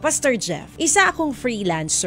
Pastor Jeff, isa akong freelance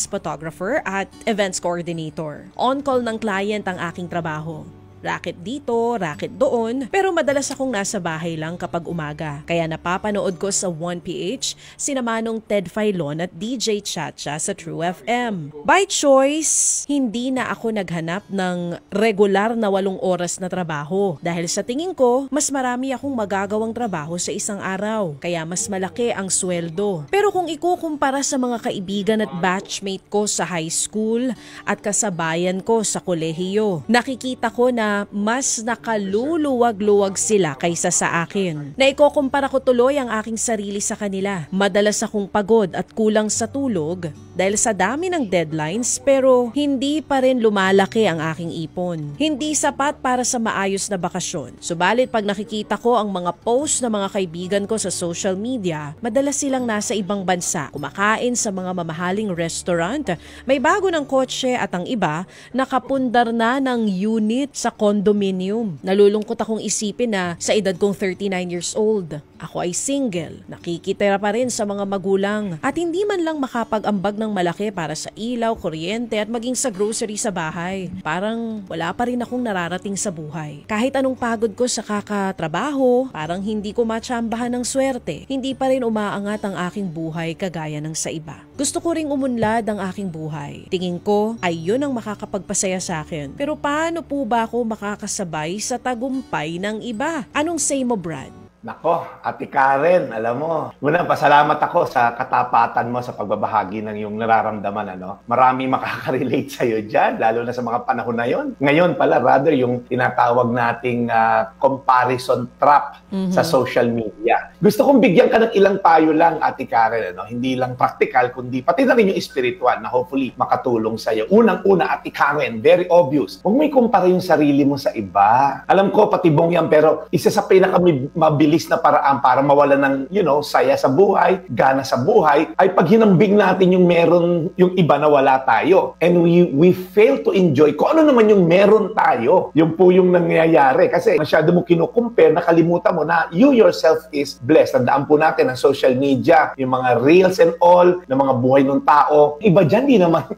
photographer at events coordinator. On-call ng client ang aking trabaho. Racket dito, racket doon, pero madalas akong nasa bahay lang kapag umaga. Kaya napapanood ko sa 1PH sina Manong Ted Filon at DJ Chacha sa True FM. By choice, hindi na ako naghanap ng regular na 8 oras na trabaho. Dahil sa tingin ko, mas marami akong magagawang trabaho sa isang araw. Kaya mas malaki ang sweldo. Pero kung ikukumpara sa mga kaibigan at batchmate ko sa high school at kasabayan ko sa kolehiyo, nakikita ko na mas nakaluluwag-luwag sila kaysa sa akin. Naikukumpara ko tuloy ang aking sarili sa kanila. Madalas akong pagod at kulang sa tulog dahil sa dami ng deadlines, pero hindi pa rin lumalaki ang aking ipon. Hindi sapat para sa maayos na bakasyon. Subalit pag nakikita ko ang mga post ng mga kaibigan ko sa social media, madalas silang nasa ibang bansa, kumakain sa mga mamahaling restaurant, may bago ng kotse at ang iba nakapundar na ng unit sa condominium. Nalulungkot akong isipin na sa edad kong 39 years old, ako ay single, nakikitira pa rin sa mga magulang at hindi man lang makapag-ambag ng malaki para sa ilaw, kuryente at maging sa grocery sa bahay. Parang wala pa rin akong nararating sa buhay. Kahit anong pagod ko sa kakatrabaho, parang hindi ko matsambahan ng swerte. Hindi pa rin umaangat ang aking buhay kagaya ng sa iba. Gusto ko ring umunlad ang aking buhay. Tingin ko ay yun ang makakapagpasaya sa akin. Pero paano po ba ako makakasabay sa tagumpay ng iba? Anong say mo, Brad? Nako, Ate Karen, alam mo, muna pasalamat ako sa katapatan mo sa pagbabahagi ng iyong nararamdaman. Marami makaka-relate sa'yo dyan, lalo na sa mga panahon na yon. Ngayon pala, rather, yung tinatawag nating comparison trap sa social media. Gusto kong bigyan ka ng ilang payo lang, Ate Karen. Hindi lang practical, kundi pati na rin yung spiritual na hopefully makatulong sa'yo. Unang-una, Ate Karen, very obvious. Huwag mo ikumpara yung sarili mo sa iba. Alam ko, patibong yan, pero isa sa pinakamabilis na paraan para mawala ng, saya sa buhay, gana sa buhay, ay pag hinambing natin yung meron yung iba na wala tayo. And we fail to enjoy kung ano naman yung meron tayo. Yung po yung nangyayari. Kasi masyado mo kinukumpare, nakalimutan mo na you yourself is blessed. Tandaan po natin ang social media, yung mga reels and all, ng mga buhay ng tao. Iba dyan,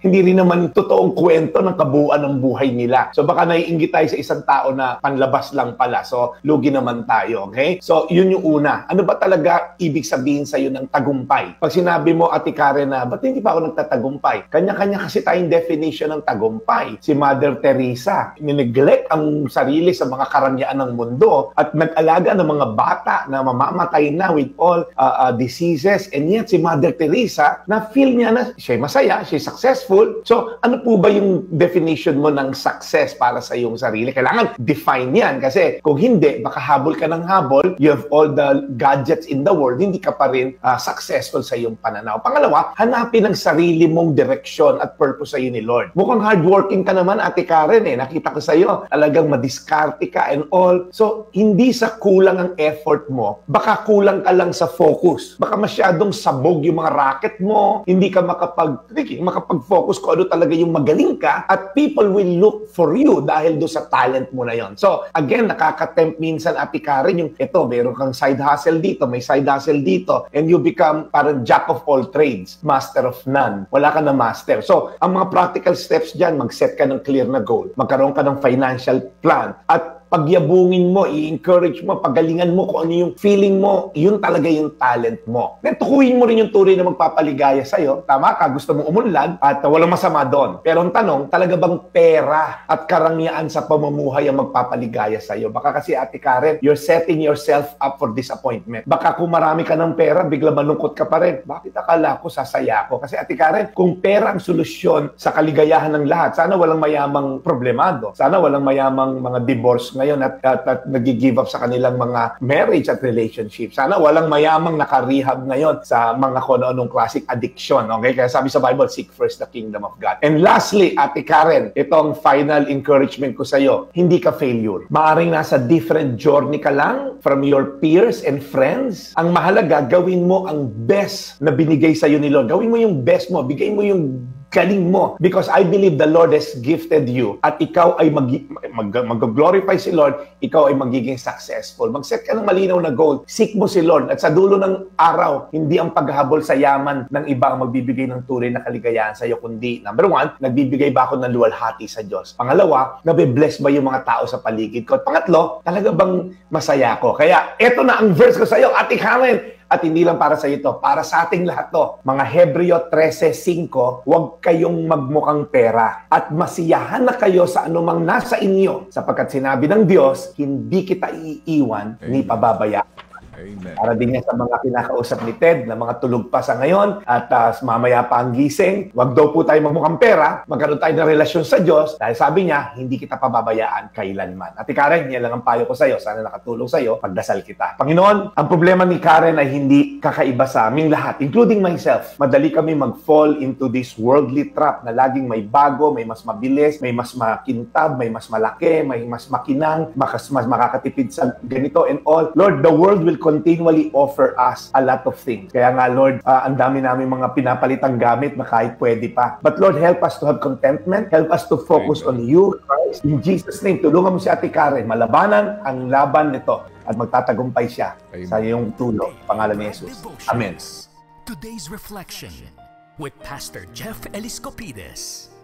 hindi rin naman totoong kwento ng kabuuan ng buhay nila. So baka naiinggit tayo sa isang tao na panlabas lang pala. So lugi naman tayo, okay? So yun yung una. Ano ba talaga ibig sabihin sa'yo ng tagumpay? Pag sinabi mo, Ate Karen, na ba't hindi pa ako nagtatagumpay? Kanya-kanya kasi tayong definition ng tagumpay. Si Mother Teresa, nineglect ang sarili sa mga karangyaan ng mundo at nag-alaga ng mga bata na mamamatay na with all diseases. And yet, si Mother Teresa, na-feel niya na siya masaya, siya successful. So, ano po ba yung definition mo ng success para sa iyong sarili? Kailangan define yan kasi kung hindi, baka habol ka ng habol, you have all the gadgets in the world, hindi ka pa rin successful sa iyong pananaw. Pangalawa, hanapin ang sarili mong direksyon at purpose sa iyo ni Lord. Mukhang hardworking ka naman, Ate Karen, Nakita ko sa iyo, talagang madiskarte ka and all. So, hindi sa kulang ang effort mo, baka kulang ka lang sa focus. Baka masyadong sabog yung mga racket mo, hindi ka makapag-focus kung ano talaga yung magaling ka at people will look for you dahil do sa talent mo na yon. So, again, nakaka-tempt minsan, Ate Karen, yung ito, meron kang side hustle dito, may side hustle dito, and you become parang jack of all trades, master of none. Wala ka na master. So, ang mga practical steps dyan, mag-set ka ng clear na goal, magkaroon ka ng financial plan, at pagyabungin mo, i-encourage mo, pagalingan mo kung ano yung feeling mo, yun talaga yung talent mo. Then, tukuyin mo rin yung tunay na magpapaligaya sa'yo. Tama ka, gusto mong umunlad at walang masama doon. Pero ang tanong, talaga bang pera at karangyaan sa pamumuhay ang magpapaligaya sa'yo? Baka kasi, Ate Karen, you're setting yourself up for disappointment. Baka kung marami ka ng pera, bigla malungkot ka pa rin. Bakit akala ko sasaya ko? Kasi, Ate Karen, kung pera ang solusyon sa kaligayahan ng lahat, sana walang mayamang problemado. Sana walang mayamang mga divorce ngayon at nag-give up sa kanilang mga marriage at relationship. Sana walang mayamang naka-rehab ngayon sa mga kono-anong classic addiction. Okay? Kaya sabi sa Bible, seek first the kingdom of God. And lastly, Ate Karen, itong final encouragement ko sa iyo, hindi ka failure. Maaring nasa different journey ka lang from your peers and friends. Ang mahalaga, gawin mo ang best na binigay sa iyo ni Lord. Gawin mo yung best mo. Bigay mo yung galing mo. Because I believe the Lord has gifted you at ikaw ay mag-glorify si Lord, ikaw ay magiging successful. Mag-set ka ng malinaw na goal. Seek mo si Lord. At sa dulo ng araw, hindi ang paghahabol sa yaman ng iba ang magbibigay ng tunay na kaligayahan sa iyo, kundi, number one, nagbibigay ba ako ng luwalhati sa Diyos? Pangalawa, nabe-bless ba yung mga tao sa paligid ko? At pangatlo, talaga bang masaya ko? Kaya, eto na ang verse ko sa iyo, Ate Karen. At hindi lang para sa ito, para sa ating lahat to. Mga Hebreo 13:5, huwag kayong magmukhang pera at masiyahan na kayo sa anumang nasa inyo sapagkat sinabi ng Diyos, hindi kita iiwan ni pababayaan. Amen. Para din yan sa mga kinakausap ni Ted na mga tulog pa sa ngayon at mamaya pa ang gising. Huwag daw po tayo magmukhang pera, magkaroon tayo ng relasyon sa Diyos dahil sabi niya, hindi kita pababayaan kailanman. Ate Karen, yan lang ang payo ko sa iyo. Sana nakatulong sa iyo. Pagdasal kita. Panginoon, ang problema ni Karen ay hindi kakaiba sa aming lahat, including myself. Madali kami mag-fall into this worldly trap na laging may bago, may mas mabilis, may mas makintab, may mas malaki, may mas makinang, mas makakatipid sa ganito and all. Lord, the world will continually offer us a lot of things. Kaya nga, Lord, ang dami namin mga pinapalitang gamit na kahit pwede pa. But Lord, help us to have contentment. Help us to focus on you, Christ. In Jesus' name, tulungan mo si Ate Karen. Malabanan ang laban nito at magtatagumpay siya sa iyong tulong. Pangalan ni Jesus. Amen. Today's Reflection with Pastor Jeff Eliscopides.